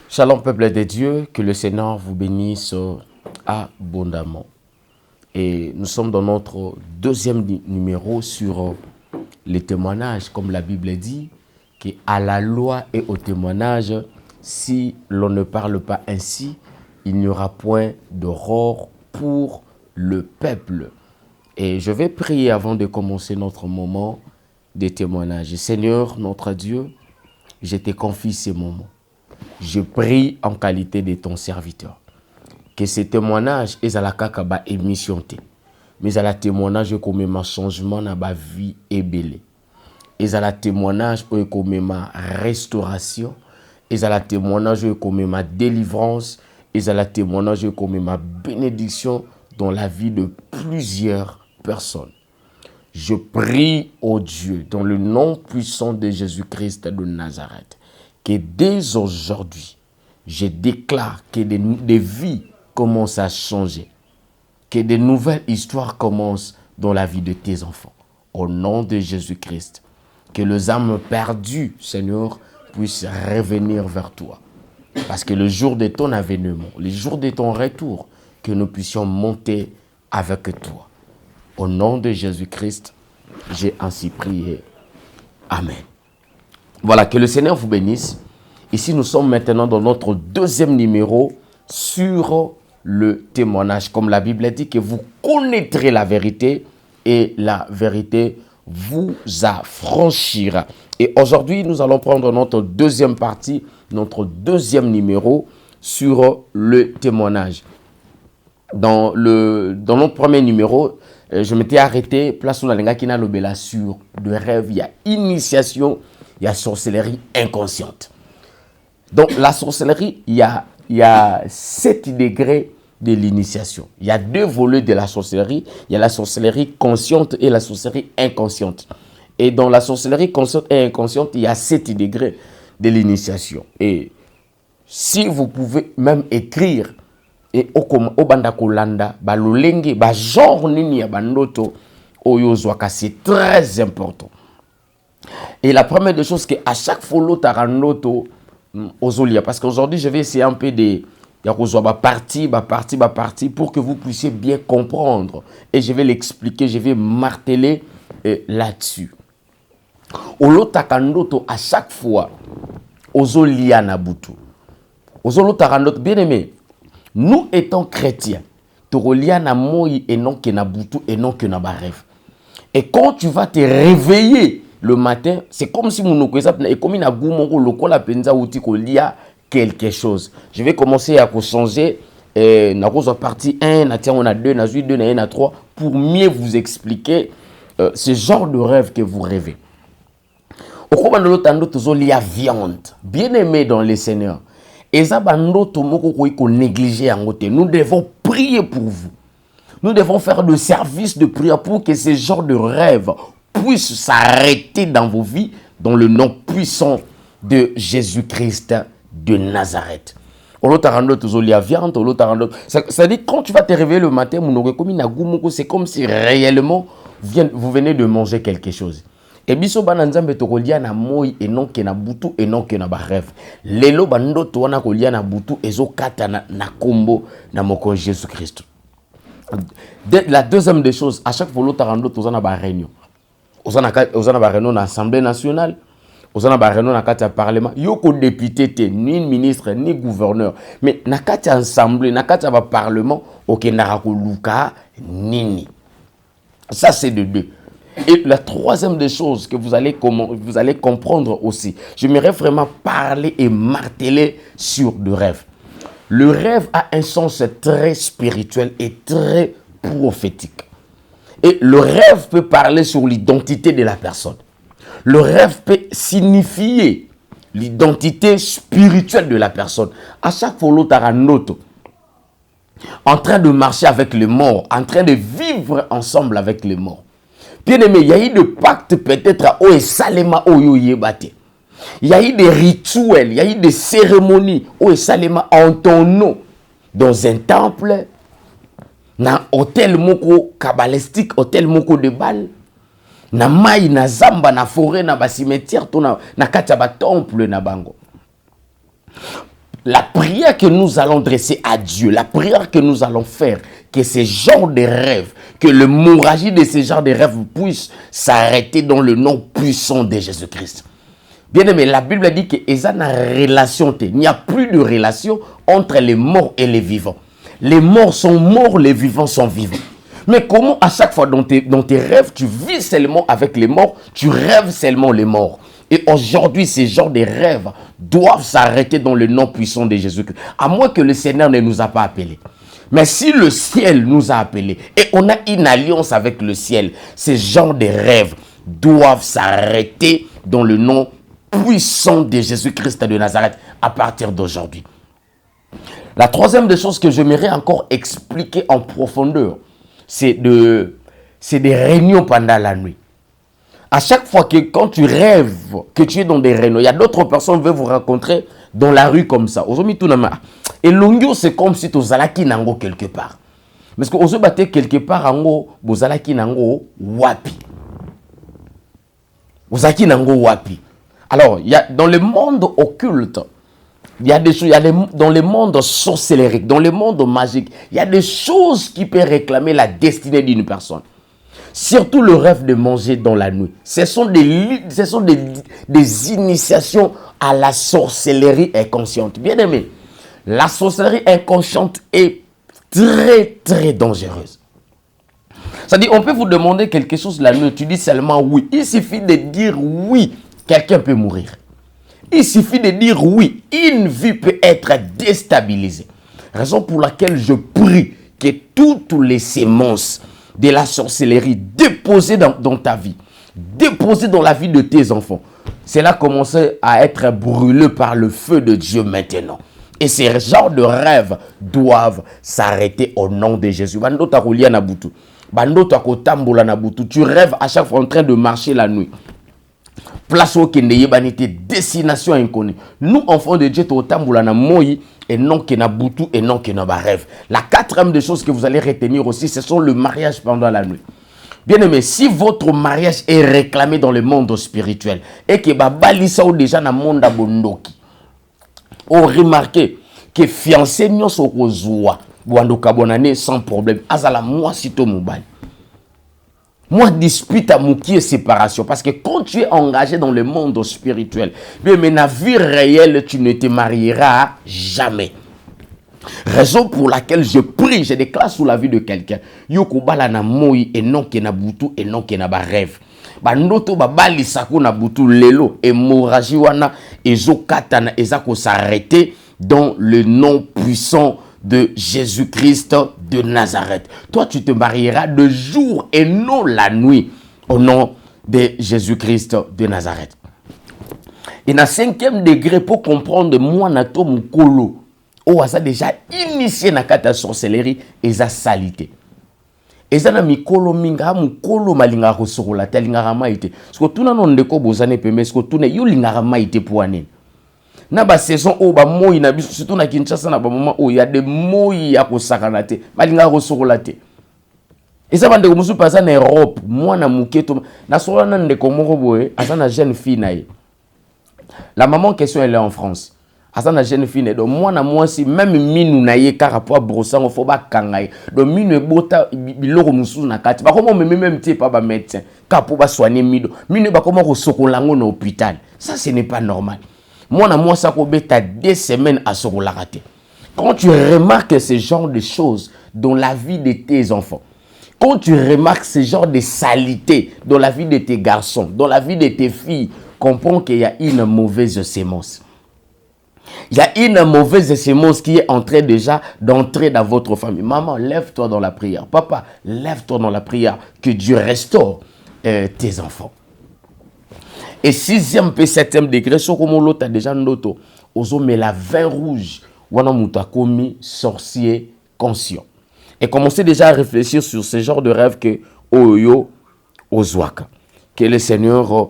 Shalom peuple de Dieu, que le Seigneur vous bénisse abondamment. Et nous sommes dans notre deuxième numéro sur les témoignages, comme la Bible dit, qu'à la loi et au témoignage, si l'on ne parle pas ainsi, il n'y aura point d'aurore pour le peuple. Et je vais prier avant de commencer notre moment de témoignage. Seigneur, notre Dieu, je te confie ces moments. Je prie en qualité de ton serviteur. Que ces témoignages aient la kakaba émission. Mais à la témoignage comme ma changement dans ma vie est belé. Et à la témoignage comme ma restauration. Et à la témoignage comme ma délivrance. Et à la témoignage comme ma bénédiction dans la vie de plusieurs personnes. Je prie au Dieu dans le nom puissant de Jésus-Christ de Nazareth. Que dès aujourd'hui, je déclare que des vies commencent à changer. Que de nouvelles histoires commencent dans la vie de tes enfants. Au nom de Jésus-Christ. Que les âmes perdues, Seigneur, puissent revenir vers toi. Parce que le jour de ton avènement, le jour de ton retour, que nous puissions monter avec toi. Au nom de Jésus-Christ, j'ai ainsi prié. Amen. Voilà, que le Seigneur vous bénisse. Ici, nous sommes maintenant dans notre deuxième numéro sur le témoignage. Comme la Bible dit que vous connaîtrez la vérité et la vérité vous affranchira. Et aujourd'hui, nous allons prendre notre deuxième partie, notre deuxième numéro sur le témoignage. Dans notre premier numéro, je m'étais arrêté place où la qui n'a l'obéla sur de rêve, il y a initiation, il y a sorcellerie inconsciente. Donc la sorcellerie, il y a 7 degrés de l'initiation. Il y a 2 volets de la sorcellerie. Il y a la sorcellerie consciente et la sorcellerie inconsciente. Et dans la sorcellerie consciente et inconsciente, il y a 7 degrés de l'initiation. Et si vous pouvez même écrire et au banda kolanda ba lolenge ba genre nini ya bandoto oyozwaka, c'est très important. Et la première des choses, que à chaque fois l'autre randoto ozolia, parce qu'aujourd'hui je vais essayer un peu de partie pour que vous puissiez bien comprendre, et je vais l'expliquer, je vais marteler là-dessus. Olota kandoto à chaque fois ozolia na butu ozolota kandoto. Bien aimé, nous étant chrétiens, tokolia na moi et non que na butu et non que na ba rêve. Et quand tu vas te réveiller le matin, c'est comme si mon et comme na gumoko lokola penza uti ko lia quelque chose. Je vais commencer à changer na partie 1, na on a 2, na 2, na 1, na 3 pour mieux vous expliquer ce genre de rêve que vous rêvez. Au cours de l'autre lia viande, bien aimé dans les Seigneurs. Et ça négliger en côté. Nous devons prier pour vous. Nous devons faire le service de prière pour que ce genre de rêve puisse s'arrêter dans vos vies, dans le nom puissant de Jésus-Christ de Nazareth. Ça dit, quand tu vas te réveiller le matin, c'est comme si réellement vous venez de manger quelque chose. Et biso bananzambe tokolia na moi et non ke na butu et non ke na ba rêve. Lelo bando to wana kolia na butu ezo kata na kombo na moko Jésus Christ. La deuxième des choses, à chaque fois l'autre rando to na ba réunion. Ozana ba réunion na Assemblée nationale, ozana ba réunion na kata parlement, yoko député te, ni ministre ni gouverneur, mais na kata assemblée, na kata ba parlement, OK na ko luka nini. Ça c'est de 2. Et la troisième des choses que vous allez comprendre aussi, j'aimerais vraiment parler et marteler sur le rêve. Le rêve a un sens très spirituel et très prophétique. Et le rêve peut parler sur l'identité de la personne. Le rêve peut signifier l'identité spirituelle de la personne. À chaque fois, l'autre a un autre, en train de marcher avec les morts, en train de vivre ensemble avec les morts. Bien aimé, il y a eu des pactes peut-être au Salema au Yebate. Il y a eu des rituels, il y a eu des cérémonies au Salema en ton nom. Dans un temple, dans un hôtel moko kabbalistique, hôtel moko de Bâle, na mai, na zamba, na forêt, na cimetière, na kati ba temple na bango. la prière que nous allons dresser à Dieu, la prière que nous allons faire, que ces genres de rêves, que l'hémorragie de ces genres de rêves puisse s'arrêter dans le nom puissant de Jésus-Christ. Bien aimé, la Bible dit que il n'y a plus de relation entre les morts et les vivants. Les morts sont morts, les vivants sont vivants. Mais comment à chaque fois dans tes rêves, tu vis seulement avec les morts, tu rêves seulement les morts. Et aujourd'hui, ces genres de rêves doivent s'arrêter dans le nom puissant de Jésus-Christ. À moins que le Seigneur ne nous a pas appelés. Mais si le ciel nous a appelés et on a une alliance avec le ciel, ces genres de rêves doivent s'arrêter dans le nom puissant de Jésus-Christ de Nazareth à partir d'aujourd'hui. La troisième des choses que j'aimerais encore expliquer en profondeur, c'est des réunions pendant la nuit. À chaque fois que quand tu rêves que tu es dans des réunions, il y a d'autres personnes qui veulent vous rencontrer dans la rue comme ça. Et l'ongio, c'est comme si tu zalaki nango quelque part. Parce que vous battez quelque part ango, vous zalaki nango wapi. Vous zalaki nango wapi. Alors, il y a dans le monde occulte, il y a des choses, dans le monde sorcellérique, dans le monde magique, il y a des choses qui peuvent réclamer la destinée d'une personne. Surtout le rêve de manger dans la nuit. Ce sont des initiations à la sorcellerie inconsciente. Bien aimé, la sorcellerie inconsciente est très, très dangereuse. C'est-à-dire, on peut vous demander quelque chose la nuit, tu dis seulement oui. Il suffit de dire oui, quelqu'un peut mourir. Il suffit de dire oui, une vie peut être déstabilisée. Raison pour laquelle je prie que toutes les semences de la sorcellerie déposées dans ta vie, déposées dans la vie de tes enfants, cela commence à être brûlé par le feu de Dieu maintenant. Et ces genres de rêves doivent s'arrêter au nom de Jésus. Tu rêves à chaque fois en train de marcher la nuit. Place au Kendeyebanité, destination inconnue. Nous, enfants de Dieu, na moyi et non que na boutou et non que na rêve. La quatrième des choses que vous allez retenir aussi, ce sont le mariage pendant la nuit. Bien aimé, si votre mariage est réclamé dans le monde spirituel et que balisa ou déjà na monde bondoki, on remarque que fiancé nyo soko zoua, wandoka bonane sans problème. Azala moi sito mobile. Moi, dispute à mouki séparation. Parce que quand tu es engagé dans le monde spirituel, bien, mais dans la vie réelle, tu ne te marieras jamais. Raison pour laquelle je prie, je déclare sous la vie de quelqu'un. Yoko bala na moi et non ke na butu et non ke na ba rêve. Ba noto ba bali sako na butu lelo et moraji wana ezo katana ezako s'arrêter dans le nom puissant de Jésus-Christ de Nazareth. Toi, tu te marieras de jour et non la nuit au nom de Jésus-Christ de Nazareth. Et dans 5e degré, pour comprendre, moi, nato mukolo, oh, ça déjà initié na kata sorcellerie et sa salité. Et ça na mikolo minga mukolo malinga rosorola telinga ramaite. Ce que tout na non ndeko bozane pembe, ce que tout na yo linga ramaite pour anen. Na ba saison o ba moyi na biso surtout na Kinshasa na ba moment o ya de moyi ya ko sakanate malinga rosorola te. Et ça bande ko musu pasa na Europe, moi na muketo na sola na ndeko moko boye, asa na jeune fille na ye. La maman question elle est en France. Asa na jeune fille donc moi si même minu na ye car rapport brossango fo ba kangai. Donc minu bota biloko musu na kati. Ba comment même tie pas ba médecin car pour ba soigner mido. Minu ba comment ko sokolango na hôpital. Ça ce n'est pas normal. Moi, ça peut 2 semaines à se rater. Quand tu remarques ce genre de choses dans la vie de tes enfants, quand tu remarques ce genre de saleté dans la vie de tes garçons, dans la vie de tes filles, comprends qu'il y a une mauvaise sémence. Il y a une mauvaise sémence qui est en train déjà d'entrer dans votre famille. Maman, lève-toi dans la prière. Papa, lève-toi dans la prière. Que Dieu restaure tes enfants. Et 6e et 7e degré, ce comme l'autre a déjà noté, ozo met la vin rouge, wana muta komi sorcier conscient. Et commencez déjà à réfléchir sur ce genre de rêve que oyo ozwaka. Que le Seigneur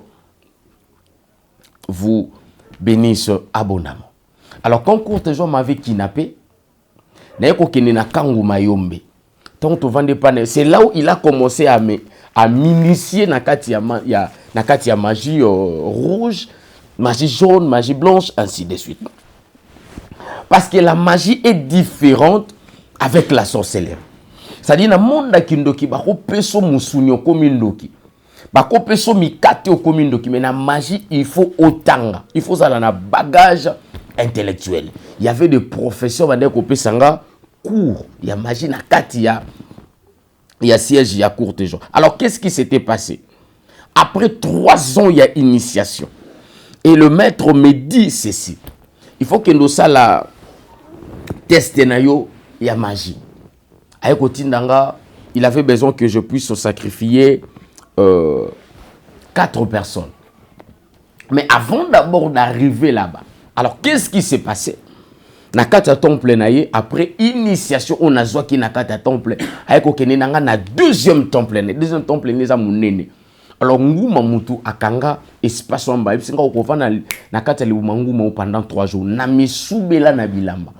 vous bénisse abondamment. Alors quand courte gens m'avait kidnappé, c'est là où il a commencé à m'initier na kati ya magie rouge, magie jaune, magie blanche, ainsi de suite. Parce que la magie est différente avec la sorcellerie. C'est-à-dire, dans le monde kindoki, bako peso musunyo komindoki. Bako peso mikate o komindoki. Mais la magie, il faut otanga. Il faut ça dans un bagage intellectuel. Il y avait des professeurs qui ont pesanga cours. Il y a magie na kati, il y a siège, il y a courte jour. Alors, qu'est-ce qui s'était passé? Après 3 ans, il y a initiation. Et le maître me dit ceci. Il faut que nous ça la teste nayo, il y a magie. Avec Otindanga, il avait besoin que je puisse sacrifier 4 personnes. Mais avant d'abord d'arriver là-bas, alors qu'est-ce qui s'est passé? Nakata temple naye, après initiation, on a zoa qui nakata temple, avec okene nanga na deuxième temple neza munene. Alors nguma mutu akanga espace wamba, ebisinga okofana nakata libuma nguma pendant 3 jours. Na misubela na bilamba.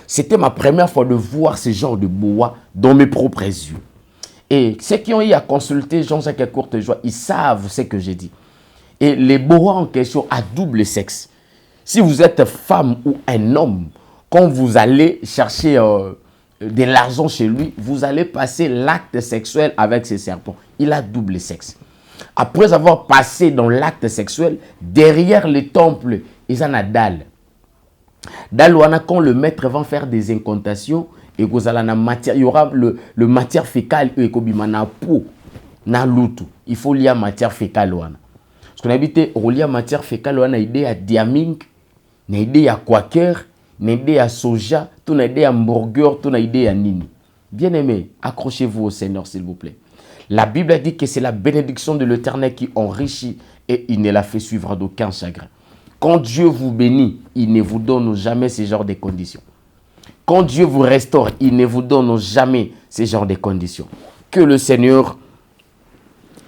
C'était ma première fois de voir ce genre de boa dans mes propres yeux. Et ceux qui ont eu à consulter Jean-Jacques Courtejoie, ils savent ce que j'ai dit. Et les boas en question à double sexe. Si vous êtes femme ou un homme, quand vous allez chercher de l'argent chez lui, vous allez passer l'acte sexuel avec ce serpent. Il a double sexe. Après avoir passé dans l'acte sexuel, derrière les temples, ils en ont dalle. Dalouana, quand le maître va faire des incantations, et que la matière, il y aura le matière fécale et na peau, na lutu. Il faut lier matière fécale. Parce qu'on habite, on lit matière fécale, on a idée à diaming, on a idée à quaker, on a idée à soja, on a idée à hamburger, on a idée à nini. Bien aimé, accrochez-vous au Seigneur, s'il vous plaît. La Bible dit que c'est la bénédiction de l'Éternel qui enrichit et il ne la fait suivre d'aucun chagrin. Quand Dieu vous bénit, il ne vous donne jamais ce genre de conditions. Quand Dieu vous restaure, il ne vous donne jamais ce genre de conditions. Que le Seigneur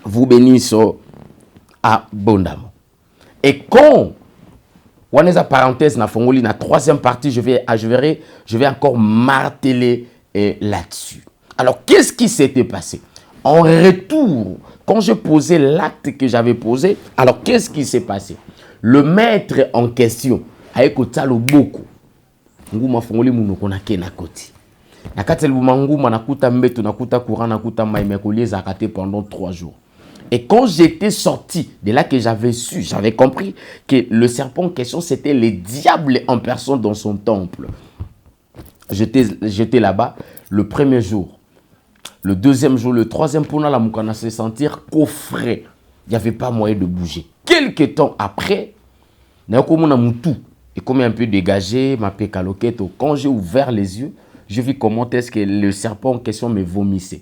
vous bénisse abondamment. Et quand, on est à parenthèse, na troisième partie, je vais encore marteler là-dessus. Alors, qu'est-ce qui s'était passé? En retour, quand je posais l'acte que j'avais posé, alors qu'est-ce qui s'est passé? Le maître en question, avec Otalo Boko, nguma fongoli munoko na ke na koti. Nakateli nguma nakuta mbeto nakuta courant nakuta maimekolier zakate pendant 3 jours. Et quand j'étais sorti, de là que j'avais su, j'avais compris que le serpent en question, c'était le diable en personne dans son temple. J'étais là-bas le premier jour. Le deuxième jour, le troisième, pour la moukana se sentir coffré. Il n'y avait pas moyen de bouger. Quelques temps après, et comme un peu dégagé, ma pécaloquette, quand j'ai ouvert les yeux, je vis comment est-ce que le serpent en question me vomissait.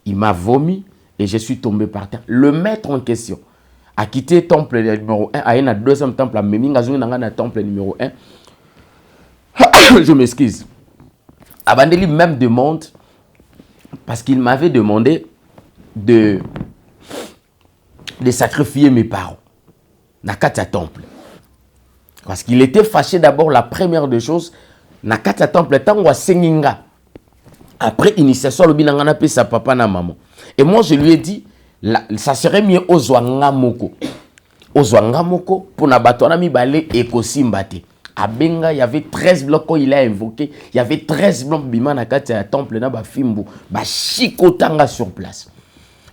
Il m'a vomi et je suis tombé par terre. Le maître en question a quitté le temple numéro 1, a un deuxième temple, a même un temple numéro 1. Je m'excuse. Abandeli même demande, parce qu'il m'avait demandé de sacrifier mes parents. Nakata temple. Parce qu'il était fâché d'abord, la première des choses, Nakata temple, tango senginga. Après initiation, le binangana pe sa papa na maman. Et moi je lui ai dit, ça serait mieux ozwanga moko. Ozwanga moko, pour na batona mi balé ekosimbate. À Benga, il y avait 13 blocs quand il a invoqué. Il y avait 13 blocs bima nakata temple na ba fimbu, ba chikotanga sur place.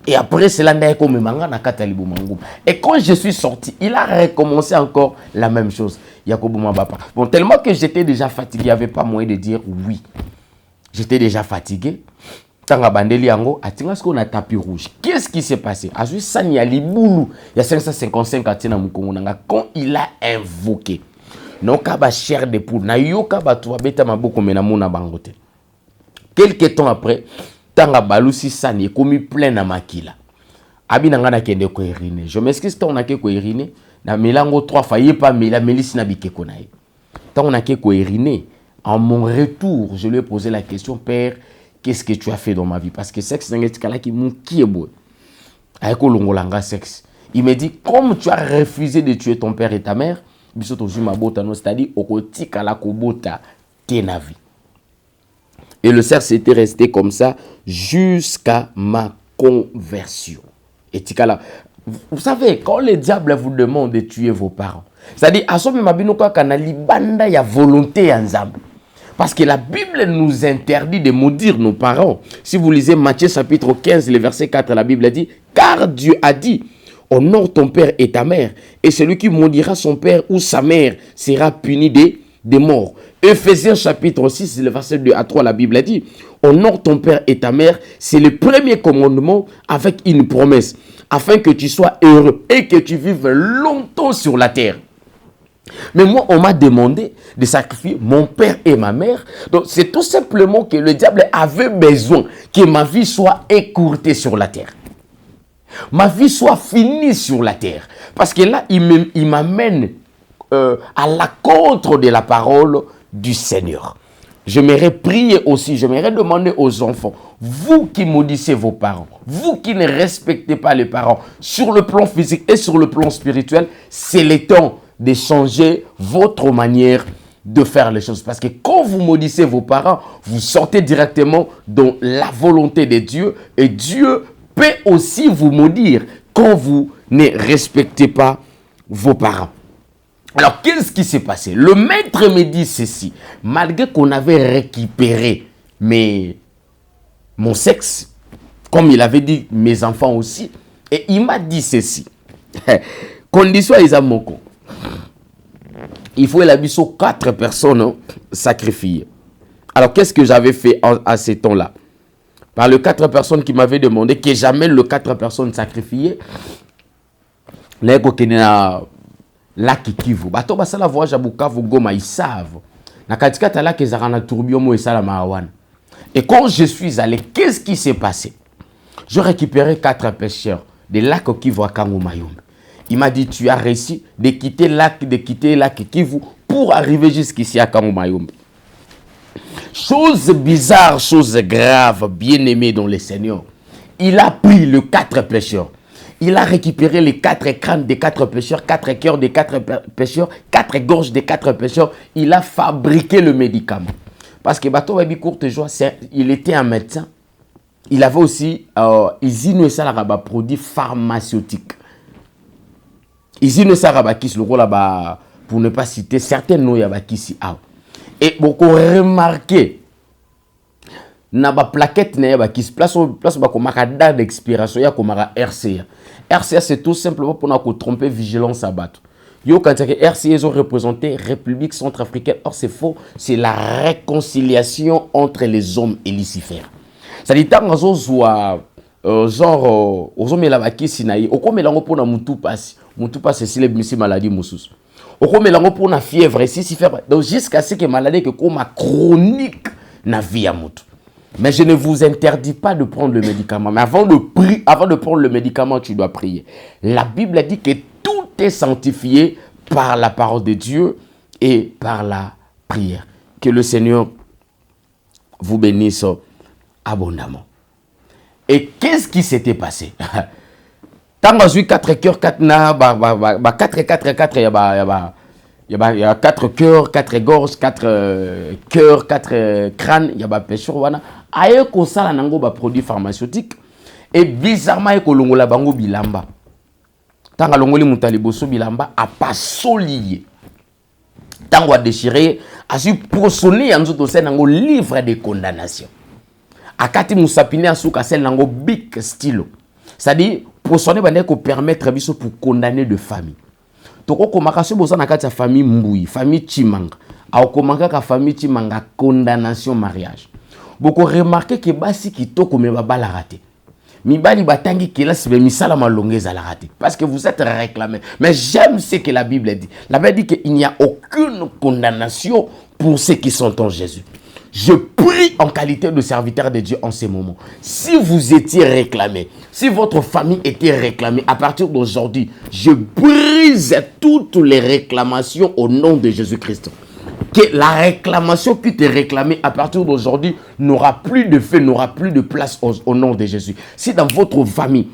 Et après, c'est là que et quand je suis sorti, il a recommencé encore la même chose. Bon, tellement que j'étais déjà fatigué, il n'y avait pas moyen de dire oui. J'étais déjà fatigué. On a tapis rouge. Qu'est-ce qui s'est passé? Il y a 555 quand il a invoqué. Chair de poule. Quelques temps après, tanga balusi sani komi plein na makila abi nanga na kende ko eriner. Je m'excuse tant on a ke ko eriner na melango 3 fois yepa mela melisi na bikeko na ye. Tant on a ke ko eriner, en mon retour, je lui ai posé la question: Père, qu'est-ce que tu as fait dans ma vie? Parce que sexe n'engagala ki muki ebo. Ayeko longolanga sexe. Il me dit: comme tu as refusé de tuer ton père et ta mère, bisoto juma bota no, c'est-à-dire okotika la kobota te na vie. Et le cercle s'était resté comme ça jusqu'à ma conversion. Et Tikala, vous savez, quand le diable vous demande de tuer vos parents, C'est-à-dire, asome mabino kaka na libanda ya volonté ya Nzambe. Parce que la Bible nous interdit de maudire nos parents. Si vous lisez Matthieu chapitre 15, le verset 4, la Bible dit, car Dieu a dit, honore ton père et ta mère, et celui qui maudira son père ou sa mère sera puni des morts. Éphésiens chapitre 6, le verset 2 à 3, la Bible dit, honore ton père et ta mère, c'est le premier commandement avec une promesse, afin que tu sois heureux et que tu vives longtemps sur la terre. Mais moi, on m'a demandé de sacrifier mon père et ma mère. Donc, c'est tout simplement que le diable avait besoin que ma vie soit écourtée sur la terre. Ma vie soit finie sur la terre. Parce que là, il m'amène à l'encontre de la parole du Seigneur. J'aimerais prier aussi, j'aimerais demander aux enfants, vous qui maudissez vos parents, vous qui ne respectez pas les parents, sur le plan physique et sur le plan spirituel, c'est le temps de changer votre manière de faire les choses. Parce que quand vous maudissez vos parents, vous sortez directement dans la volonté de Dieu. Et Dieu peut aussi vous maudire quand vous ne respectez pas vos parents. Alors, qu'est-ce qui s'est passé? Le maître me dit ceci. Malgré qu'on avait récupéré mon sexe, comme il avait dit mes enfants aussi, et il m'a dit ceci. Condition Isamoko. Il faut la mission 4 personnes sacrifiées. Alors, qu'est-ce que j'avais fait à ces temps-là? Par les 4 personnes qui m'avaient demandé que jamais les 4 personnes sacrifiées, Laki Kivu. Bato basala voyage à Bukavu Goma, ils savent. Na katikata la kezarana tourbillon et sala marawan. Et quand je suis allé, qu'est-ce qui s'est passé? Je récupérais 4 pêcheurs de lac Kivu à Kango Mayombe. Il m'a dit, tu as réussi de quitter lac Kivu pour arriver jusqu'ici à Kango Mayombe. Chose bizarre, chose grave, bien aimé dans le Seigneur. Il a pris les 4 pêcheurs. Il a récupéré les 4 crânes des 4 pêcheurs, 4 cœurs des 4 pêcheurs, 4 gorges des 4 pêcheurs. Il a fabriqué le médicament. Parce que Bato Wabi Courte Joie, il était un médecin. Il avait aussi usine Saraba produits pharmaceutiques. Usine Saraba qui le rôle là-bas, pour ne pas citer certains noms ici. Et beaucoup remarqué. Na ba plaquette na ba qui se place ba komaka date d'expiration ya komaka RCA. RCA c'est tout simplement pour nous tromper vigilance à battre. Yo quand que RCA ils ont représenté République centrafricaine. Or c'est faux, c'est la réconciliation entre les hommes et Lucifer. Ça dit tant ozo soit genre ozo mela ba kisinayi, okomelango pour na mutu passe c'est les maladie mususu. Okomelango pour na fièvre si fièvre. Donc jusqu'à ce que maladie que comme chronique na vie à mutu. Mais je ne vous interdis pas de prendre le médicament. Mais avant de prendre le médicament, tu dois prier. La Bible dit que tout est sanctifié par la parole de Dieu et par la prière. Que le Seigneur vous bénisse abondamment. Et qu'est-ce qui s'était passé? Tant que j'ai 4 cœurs, 4 na, 4, il y a 4 cœurs, 4 gorges, 4 cœurs, 4 crânes, il y a pêcheur wana. Aye ko sala nango ba produit pharmaceutique et bizarrement ko longola bango bilamba. Tanga longoli mutali boso bilamba a pas solié. Tango a déchiré, a su posonner en tout sein nango livre de condamnation. Akati musapine asuka sel nango big stylo. C'est-à-dire posonner bande ko permettre biso pour condamner de famille. Toko komaka so bosa na kati ya famille Mbui, famille Chimanga. A komaka ka famille Chimanga condamnation mariage. Beaucoup remarqué que basi kitoko me ba la raté. Mibali batangi kelasi be misala malongeza la raté parce que vous êtes réclamé. Mais j'aime ce que la Bible dit. La Bible dit qu'il n'y a aucune condamnation pour ceux qui sont en Jésus. Je prie en qualité de serviteur de Dieu en ces moments. Si vous étiez réclamé, si votre famille était réclamée, à partir d'aujourd'hui, je brise toutes les réclamations au nom de Jésus-Christ. Que la réclamation qui t'est réclamée à partir d'aujourd'hui n'aura plus de fait, n'aura plus de place au nom de Jésus. Si dans votre famille,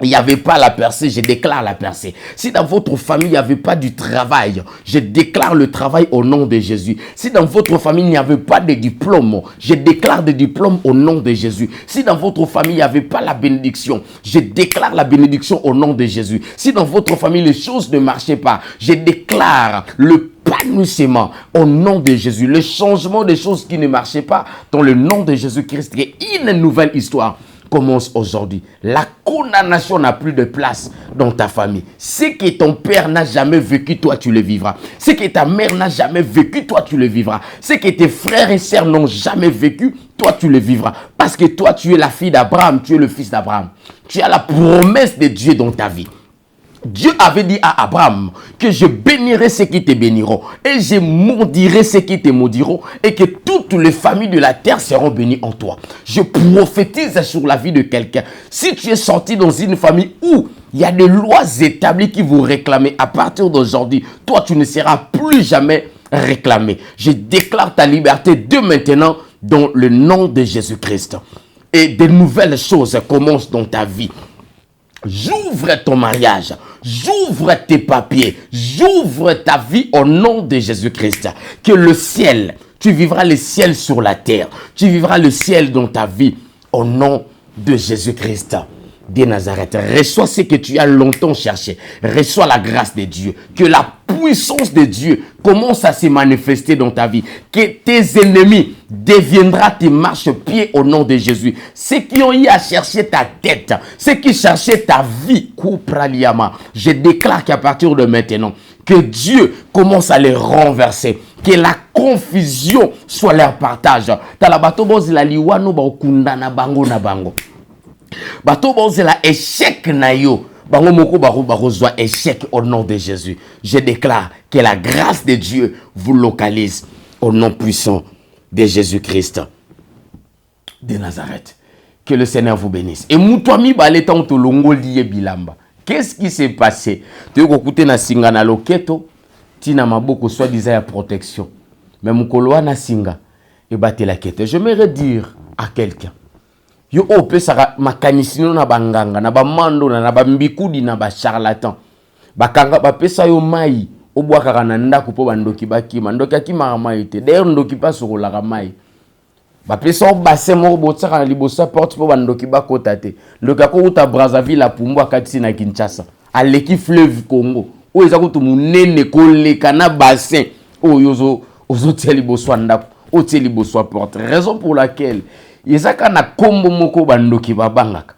il n'y avait pas la percée, je déclare la percée. Si dans votre famille, il n'y avait pas du travail, je déclare le travail au nom de Jésus. Si dans votre famille, il n'y avait pas de diplôme, je déclare des diplômes au nom de Jésus. Si dans votre famille, il n'y avait pas la bénédiction, je déclare la bénédiction au nom de Jésus. Si dans votre famille, les choses ne marchaient pas, je déclare le épanouissement au nom de Jésus. Le changement des choses qui ne marchaient pas dans le nom de Jésus-Christ. Et une nouvelle histoire commence aujourd'hui. La condamnation n'a plus de place dans ta famille. Ce que ton père n'a jamais vécu, toi tu le vivras. Ce que ta mère n'a jamais vécu, toi tu le vivras. Ce que tes frères et sœurs n'ont jamais vécu, toi tu le vivras. Parce que toi tu es la fille d'Abraham, tu es le fils d'Abraham. Tu as la promesse de Dieu dans ta vie. Dieu avait dit à Abraham que je bénirai ceux qui te béniront et je maudirai ceux qui te maudiront et que toutes les familles de la terre seront bénies en toi. Je prophétise sur la vie de quelqu'un. Si tu es sorti dans une famille où il y a des lois établies qui vous réclament, à partir d'aujourd'hui, toi tu ne seras plus jamais réclamé. Je déclare ta liberté de maintenant dans le nom de Jésus-Christ. Et de nouvelles choses commencent dans ta vie. J'ouvre ton mariage, j'ouvre tes papiers, j'ouvre ta vie au nom de Jésus-Christ. Que le ciel, tu vivras le ciel sur la terre, tu vivras le ciel dans ta vie au nom de Jésus-Christ de Nazareth. Reçois ce que tu as longtemps cherché, reçois la grâce de Dieu, que la puissance de Dieu commence à se manifester dans ta vie, que tes ennemis deviendront tes marchepieds au nom de Jésus. Ceux qui ont eu à chercher ta tête, ceux qui cherchaient ta vie, je déclare qu'à partir de maintenant, que Dieu commence à les renverser, que la confusion soit leur partage. Bato la échec na yo bango moko barozwa échec au nom de Jésus. Je déclare que la grâce de Dieu vous localise au nom puissant de Jésus-Christ de Nazareth. Que le Seigneur vous bénisse. Et mutwami baletan to longo lié bilamba. Qu'est-ce qui s'est passé? Tu écouté na singa na loketo tina maboko soit disant ya protection. Mais mukolo na singa et batté la quête. J'aimerais dire à quelqu'un yo opesaka makanisino na banganga na bamando na bambikudi na ba charlatan bakanga bapesa yo mai obwaka na ndako po bandoki bakima ndoki akima mai te d'ailleurs ndoki pa sokolaka mai bapesa o bassin moko botsaka na libosa porte po bandoki bakota te ndoki akouta Brazzaville apumbu akati na Kinshasa aleki fleuve Congo o eza kutu munene koleka na bassin oyo ozotia liboso ndako otia liboso porte, raison pour laquelle Yezaka na kombo moko bandoki babangaka.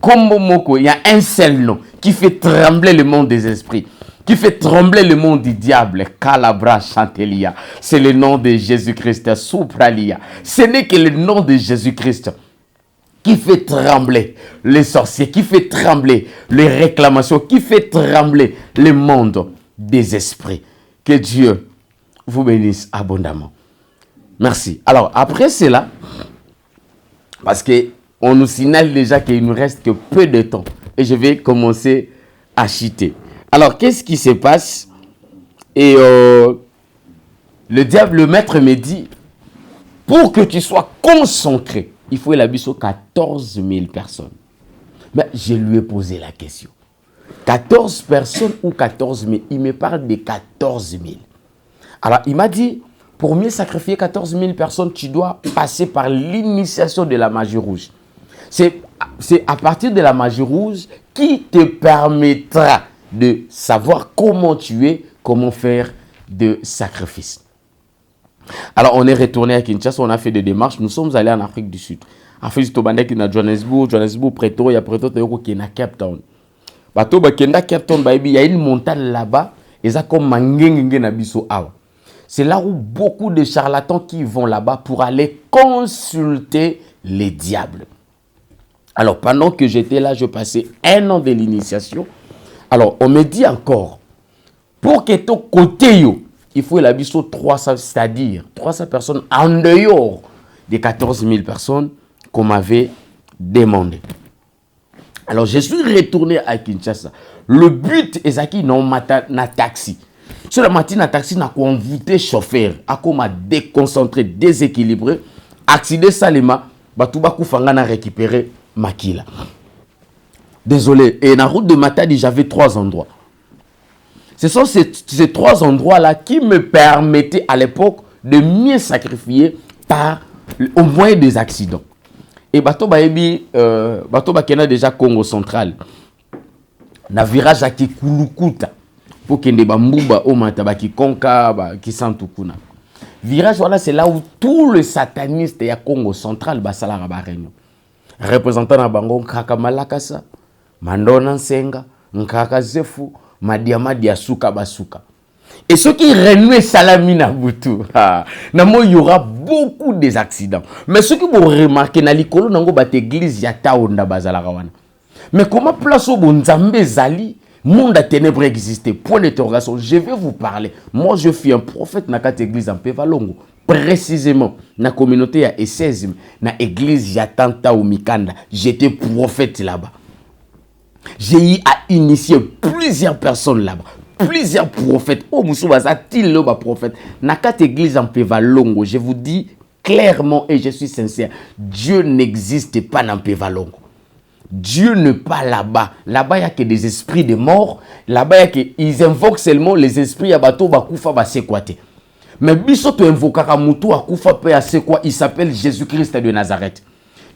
Kombo moko, il y a un seul nom qui fait trembler le monde des esprits, qui fait trembler le monde du diable. Calabra Chantelia. C'est le nom de Jésus-Christ. Supralia. Ce n'est que le nom de Jésus-Christ qui fait trembler les sorciers, qui fait trembler les réclamations, qui fait trembler le monde des esprits. Que Dieu vous bénisse abondamment. Merci. Alors, après cela, parce qu'on nous signale déjà qu'il nous reste que peu de temps. Et je vais commencer à chuter. Alors, qu'est-ce qui se passe? Et le diable, le maître me dit, pour que tu sois concentré, il faut la biso 14 000 personnes. Mais je lui ai posé la question. 14 personnes ou 14 000? Il me parle de 14 000. Alors, il m'a dit, pour mieux sacrifier 14 000 personnes, tu dois passer par l'initiation de la magie rouge. C'est à partir de la magie rouge qui te permettra de savoir comment tuer, comment faire de sacrifices. Alors, on est retourné à Kinshasa, on a fait des démarches. Nous sommes allés en Afrique du Sud. Afrique du Sud, il y a Johannesburg, Pretoria, il y a Pretoria, il y a Cape Town. Il y a une montagne là-bas, et ça comme Mangenge Nabiso Awa. C'est là où beaucoup de charlatans qui vont là-bas pour aller consulter les diables. Alors, pendant que j'étais là, je passais 1 an de l'initiation. Alors, on me dit encore, pour que ton côté, il faut la biso 300, c'est-à-dire 300 personnes en dehors des 14 000 personnes qu'on m'avait demandé. Alors, je suis retourné à Kinshasa. Le but est qu'il n'y a pas de taxi. Sur la matinée, le taxi n'a convoité chauffeur, a comme déconcentré, déséquilibré, accident salima, batouba koufanga na récupéré makila. Désolé. Et la route de Matadi, j'avais 3 endroits. Ce sont ces 3 endroits-là qui me permettaient à l'époque de mieux sacrifier au moyen des accidents. Et bato baebi bato bakena déjà Congo central. Na virage à Kikulukuta. Pour kende bambuba o mata bakikonka bakisantukuna. Virage voilà, c'est là où tout le sataniste ya Congo central basalara ba réunion. Représentant na bango Nkaka Malakasa, Mandona Nsenga, Nkaka Zefu, Madiama Diasuka Basuka. Et ceux qui renouent Salamina Boutou, il y aura beaucoup des accidents. Mais ceux qui vont remarquer, dans l'école, dans l'église, il y a Taonda Bazalarawana. Mais comment place au Bonzambe Zali, monde à ténèbres existait? Point d'interrogation. Je vais vous parler. Moi, je suis un prophète dans cette église en Pevalongo. Précisément, dans la communauté, il y a 16, dans l'église, il y a Tanta ou Mikanda. J'étais prophète là-bas. J'ai eu à initier plusieurs personnes là-bas. Plusieurs prophètes. Oh, Moussoubaza, il le prophète. Dans cette église en Pevalongo, je vous dis clairement et je suis sincère, Dieu n'existe pas dans Pevalongo. Dieu n'est pas là-bas. Là-bas, il n'y a que des esprits de mort. Là-bas, ils invoquent seulement les esprits à bateau, bakoufa, basekwate. Mais biso tu invoques Kamutu à Koufa pe à c'est quoi? Il s'appelle Jésus-Christ de Nazareth.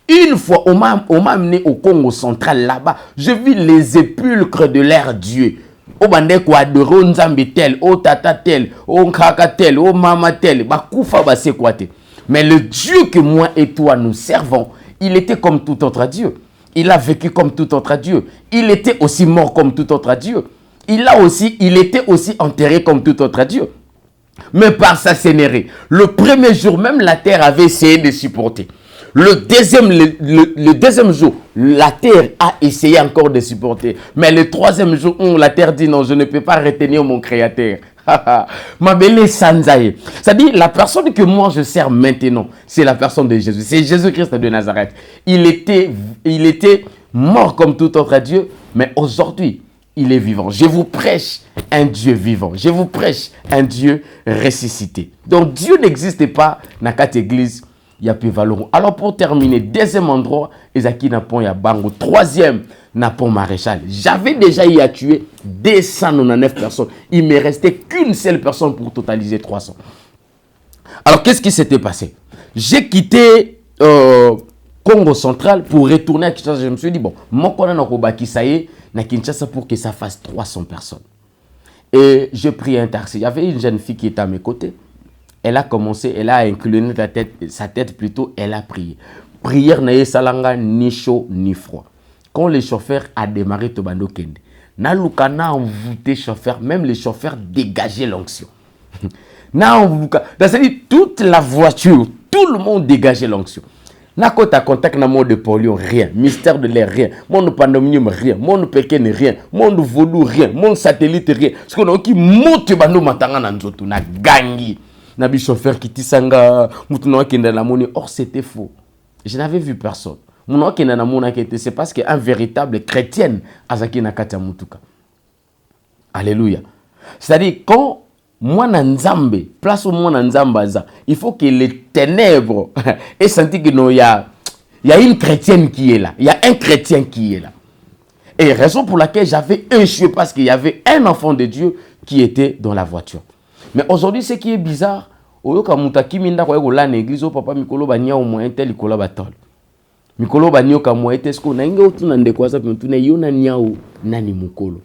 Une fois, on m'a amené au Congo central là-bas. Je vis les épulcres de l'air Dieu. Au bandé quoi adorer au Nzambi tel, au tata tel, au Nkaka tel, au mama tel, ba Koufa ba c'est quoi? Mais le Dieu que moi et toi nous servons, il était comme tout autre Dieu. Il a vécu comme tout autre Dieu. Il était aussi mort comme tout autre Dieu. Il était aussi enterré comme tout autre Dieu. Mais par sa seigneurie, le premier jour, même la terre avait essayé de supporter. Le deuxième jour, la terre a essayé encore de supporter. Mais le troisième jour, la terre dit non, je ne peux pas retenir mon créateur. Ma belle Sanzaï. C'est-à-dire, la personne que moi je sers maintenant, c'est la personne de Jésus. C'est Jésus-Christ de Nazareth. Il était mort comme tout autre Dieu, mais aujourd'hui, il est vivant. Je vous prêche un Dieu vivant. Je vous prêche un Dieu ressuscité. Donc Dieu n'existe pas dans cette église. Il y a plus valeur. Alors pour terminer, deuxième endroit, Ezaki Napon Yabango. Troisième, Napon Maréchal. J'avais déjà y à tuer 299 personnes. Il ne me restait qu'une seule personne pour totaliser 300. Alors qu'est-ce qui s'était passé? J'ai quitté Congo central pour retourner à Kinshasa. Je me suis dit, bon, moi, on a Kobaki, ça y est, à Kinshasa pour que ça fasse 300 personnes. Et j'ai pris un taxi. Il y avait une jeune fille qui était à mes côtés. Elle a commencé, elle a incliné sa tête plutôt, elle a prié. Prière n'a salanga ni chaud ni froid. Quand le chauffeur a démarré Tobando Kende, na lukana envoûté chauffeur, même les chauffeurs dégageaient l'onction. C'est-à-dire toute la voiture, tout le monde dégageait l'onction. Na kota contact na monde de polio, rien. Mystère de l'air, rien. Monde pandémonium, rien. Monde pékin, rien. Monde vaudou, rien. Monde satellite, rien. Ce qu'on a qui monte bando matanga na nzoto, na gangi. Nabi chauffeur qui tisanga, moutouna qui n'a la monnaie. Or, c'était faux. Je n'avais vu personne. Mon qui n'a la monnaie, c'est parce qu'un véritable chrétien a zaki na kata mutuka. Alléluia. C'est-à-dire, quand moi Nzambe, place au moi Nzambaza, il faut que les ténèbres aient senti que non, il y a une chrétienne qui est là. Il y a un chrétien qui est là. Et raison pour laquelle j'avais un chien, parce qu'il y avait un enfant de Dieu qui était dans la voiture. Mais aujourd'hui, ce qui est bizarre, oyoka mutaki minda kwa yola l'église, papa mikolo banya au moins tel ikola batol. Mikolo banyo ka moi tesko na inga otuna ndekwa sa mutuna yona nyao nani mukolo.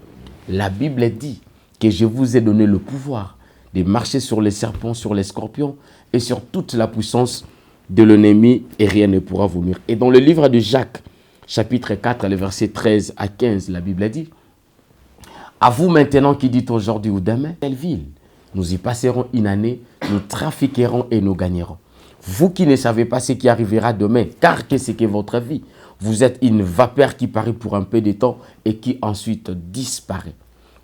La Bible dit que je vous ai donné le pouvoir de marcher sur les serpents, sur les scorpions et sur toute la puissance de l'ennemi et rien ne pourra vous nuire. Et dans le livre de Jacques, chapitre 4, les versets 13 à 15, la Bible dit: à vous maintenant qui dites aujourd'hui ou demain, telle ville, nous y passerons une année, nous trafiquerons et nous gagnerons. Vous qui ne savez pas ce qui arrivera demain, car qu'est-ce que votre vie? Vous êtes une vapeur qui paraît pour un peu de temps et qui ensuite disparaît.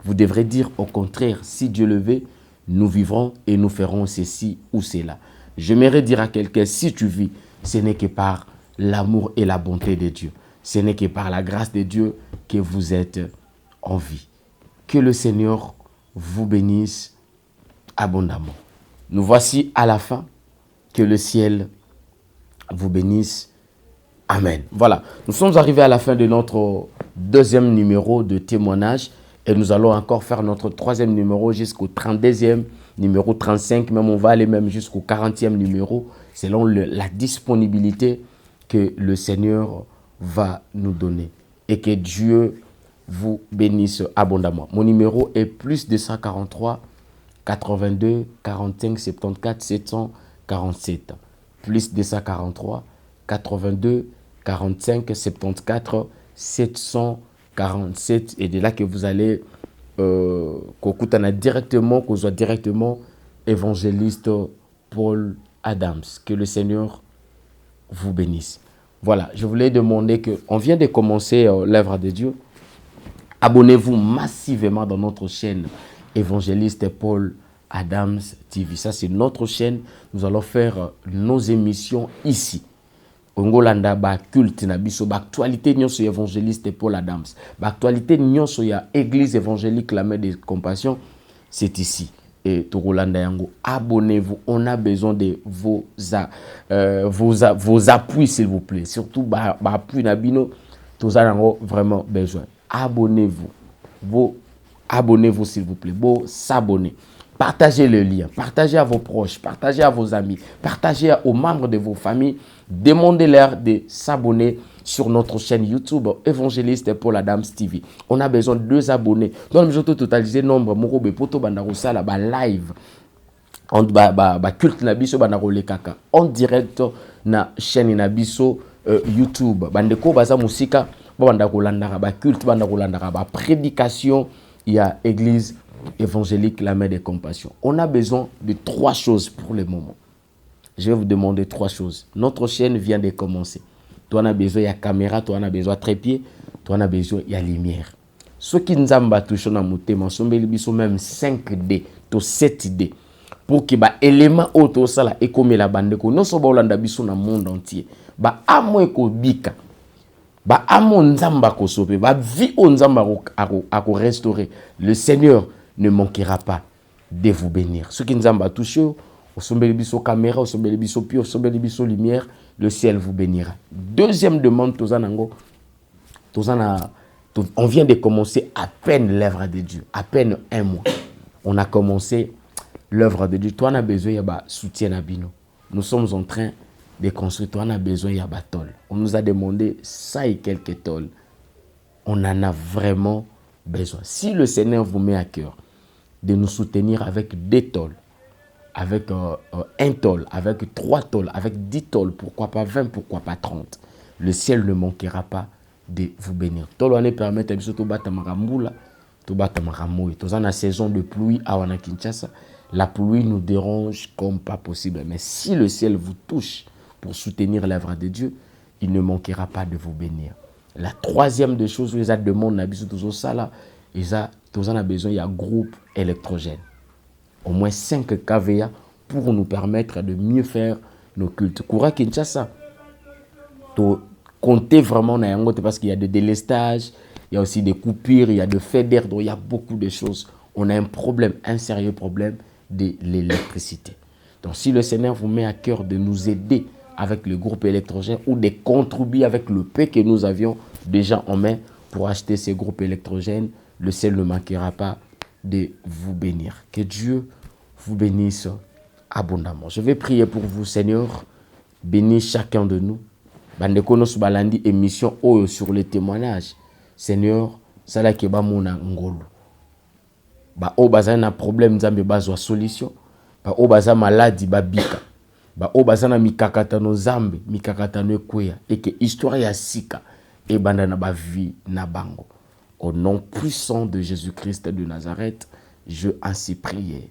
Vous devrez dire au contraire, si Dieu le veut, nous vivrons et nous ferons ceci ou cela. J'aimerais dire à quelqu'un, si tu vis, ce n'est que par l'amour et la bonté de Dieu. Ce n'est que par la grâce de Dieu que vous êtes en vie. Que le Seigneur vous bénisse abondamment. Nous voici à la fin. Que le ciel vous bénisse Amen. Voilà, nous sommes arrivés à la fin de notre deuxième numéro de témoignage et nous allons encore faire notre troisième numéro jusqu'au 32e, numéro 35, même on va aller même jusqu'au 40e numéro selon la disponibilité que le Seigneur va nous donner. Et que Dieu vous bénisse abondamment. Mon numéro est plus 243 82 45 74 747. Plus 243 82 45 74 747. Et de là que vous allez directement, qu'on soit directement évangéliste Paul Adams. Que le Seigneur vous bénisse. Voilà, je voulais demander on vient de commencer l'œuvre de Dieu. Abonnez-vous massivement dans notre chaîne évangéliste Paul Adams TV. Ça, c'est notre chaîne. Nous allons faire nos émissions ici. Ongolanda ba culte na biso ba actualité nyonso évangéliste Paul Adams. Ba actualité nyonso ya église évangélique la Mère de Compassion, c'est ici. Et Togolanda yango, abonnez-vous. On a besoin de vos appuis, s'il vous plaît. Surtout ba appui na bino, tout ça yango vraiment besoin. Abonnez-vous. Abonnez-vous, s'il vous plaît. S'abonner. Partagez le lien. Partagez à vos proches. Partagez à vos amis. Partagez aux membres de vos familles. Demandez-leur de s'abonner sur notre chaîne YouTube Évangéliste Paul Adams TV. On a besoin de 2 abonnés. Dans le mesure de totaliser nombre, Morobe Poto Bandarosala, live. Culte Nabiso Bandarole Kaka. En direct na chaîne Nabiso YouTube. Bandeko Baza Musika. Culte, prédication, il y a église évangélique, la Mère des Compassions. On a besoin de 3 choses pour le moment. Je vais vous demander 3 choses. Notre chaîne vient de commencer. Toi, on a besoin de caméra, toi, on a besoin de trépied, toi, on a besoin de lumière. Ceux qui nous ont touché dans mon thème, même 5D, 7D. Pour que les éléments autour de ça, et comme la bande, nous sommes dans le monde entier. Amo ko bika. Amo nzamba ko sope. Vi o nzamba ko restaurer. Le Seigneur ne manquera pas de vous bénir. Ceux qui nous ont touché, au sommet de caméra, au sommet de pied, au sommet de lumière, le ciel vous bénira. Deuxième demande, on vient de commencer à peine l'œuvre de Dieu, à peine 1 mois. On a commencé l'œuvre de Dieu. Toi, on a besoin de soutien à Bino. Nous sommes en train de construire. Toi, on a besoin de tôle. On nous a demandé ça et quelques tôles. On en a vraiment besoin. Si le Seigneur vous met à cœur de nous soutenir avec 2 tôles, avec 1 tôle, avec 3 tôles, avec 10 tôles, pourquoi pas 20, pourquoi pas 30. Le ciel ne manquera pas de vous bénir. Tôle on permet de tout battre maramboula, tout battre maramoui. Dans la saison de pluie à Wana Kinshasa, la pluie nous dérange comme pas possible. Mais si le ciel vous touche pour soutenir l'œuvre de Dieu, il ne manquera pas de vous bénir. La troisième des choses, les demandent n'a besoin de ça là, ils ont besoin il y a groupe électrogène. Au moins 5 kVA pour nous permettre de mieux faire nos cultes. Koura Kinshasa, comptez vraiment parce qu'il y a des délestages, il y a aussi des coupures, il y a des faits d'air, donc il y a beaucoup de choses. On a un problème, un sérieux problème de l'électricité. Donc si le Seigneur vous met à cœur de nous aider avec le groupe électrogène ou de contribuer avec le peu que nous avions déjà en main pour acheter ces groupes électrogènes, le ciel ne manquera pas de vous bénir. Que Dieu vous bénisse abondamment. Je vais prier pour vous, Seigneur. Bénis chacun de nous. Bandeko nos balandi émission sur les témoignages. Seigneur, ça là que ba mona ngolo. Ba o baza na problème nzambe bazwa solution. Ba o baza maladie ba bika. Ba o baza na mikakatano zambe, mikakatano ekwea et que histoire ya sika et banda na ba vie na bango. Au nom puissant de Jésus-Christ de Nazareth, je ainsi prie.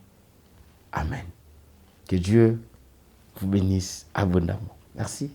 Amen. Que Dieu vous bénisse abondamment. Merci.